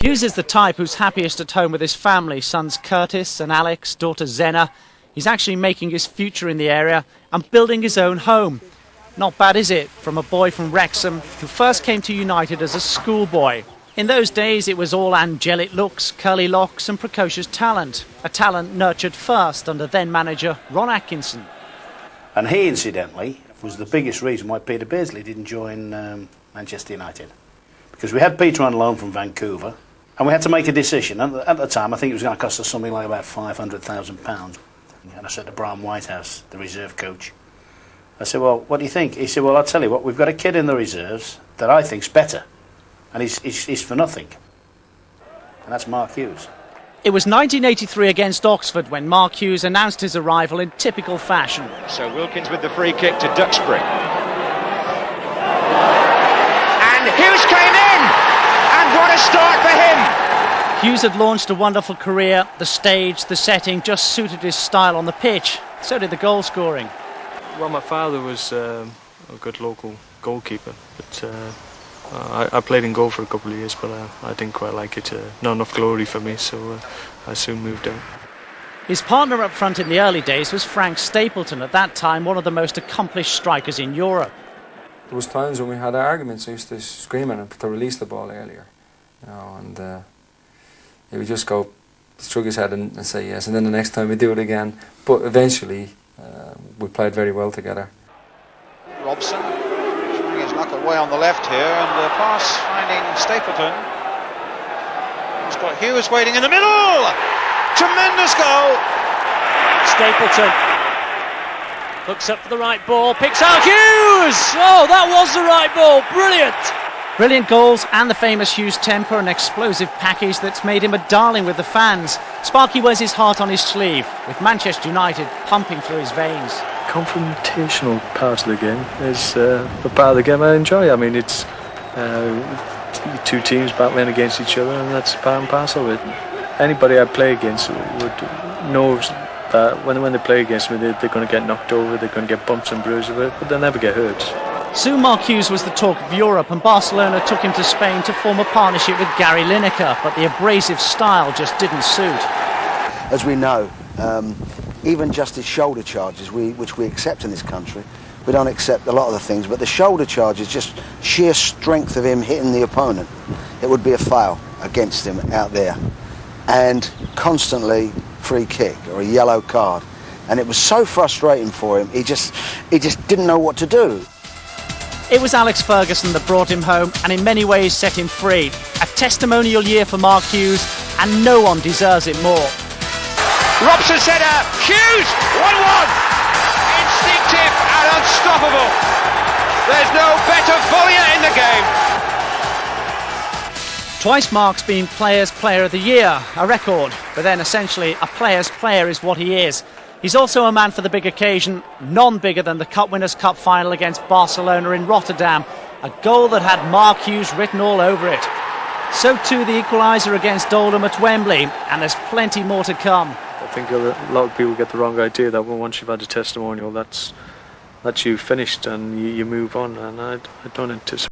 Hughes is the type who's happiest at home with his family, sons Curtis and Alex, daughter Zenna. He's actually making his future in the area and building his own home. Not bad, is it, from a boy from Wrexham who first came to United as a schoolboy. In those days it was all angelic looks, curly locks and precocious talent. A talent nurtured first under then-manager Ron Atkinson. And he, incidentally, was the biggest reason why Peter Beardsley didn't join Manchester United. Because we had Peter on loan from Vancouver, and we had to make a decision. At the time, I think it was going to cost us something like about £500,000. And I said to Brian Whitehouse, the reserve coach, I said, well, what do you think? He said, well, I'll tell you what, we've got a kid in the reserves that I think's better, and he's for nothing. And that's Mark Hughes. It was 1983 against Oxford when Mark Hughes announced his arrival in typical fashion. So Wilkins with the free kick to Duxbury. And Hughes came in! And what a start for him! Hughes had launched a wonderful career. The stage, the setting just suited his style on the pitch. So did the goal scoring. Well, my father was a good local goalkeeper, but I played in goal for a couple of years, but I didn't quite like it. Not enough glory for me, so I soon moved out. His partner up front in the early days was Frank Stapleton, at that time one of the most accomplished strikers in Europe. There was times when we had arguments. I used to scream at him to release the ball earlier, and he would just go, shrug his head and say yes, and then the next time he'd do it again. But eventually, we played very well together. Robson showing his luck away on the left here, and the pass finding Stapleton. He's got Hughes waiting in the middle. Tremendous goal. Stapleton looks up for the right ball, picks out Hughes! Oh, that was the right ball, brilliant! Brilliant goals and the famous Hughes temper, an explosive package that's made him a darling with the fans. Sparky wears his heart on his sleeve, with Manchester United pumping through his veins. Confrontational part of the game is a part of the game I enjoy. I mean, it's two teams battling against each other, and that's part and parcel of it. Anybody I play against knows that when they play against me, they're going to get knocked over, they're going to get bumps and bruises, but they'll never get hurt. Soon Mark Hughes was the talk of Europe, and Barcelona took him to Spain to form a partnership with Gary Lineker, but the abrasive style just didn't suit. As we know, even just his shoulder charges, which we accept in this country, we don't accept a lot of the things, but the shoulder charges, just sheer strength of him hitting the opponent, it would be a foul against him out there. And constantly free kick or a yellow card. And it was so frustrating for him, he just didn't know what to do. It was Alex Ferguson that brought him home and in many ways set him free. A testimonial year for Mark Hughes, and no one deserves it more. Robson set up. Hughes 1-1. Instinctive and unstoppable. There's no better volley in the game. Twice Mark's been Players' Player of the Year, a record, but then essentially a player's player is what he is. He's also a man for the big occasion, none bigger than the Cup Winners' Cup final against Barcelona in Rotterdam, a goal that had Mark Hughes written all over it. So too the equaliser against Oldham at Wembley, and there's plenty more to come. I think a lot of people get the wrong idea that once you've had a testimonial, that's you finished and you move on, and I don't anticipate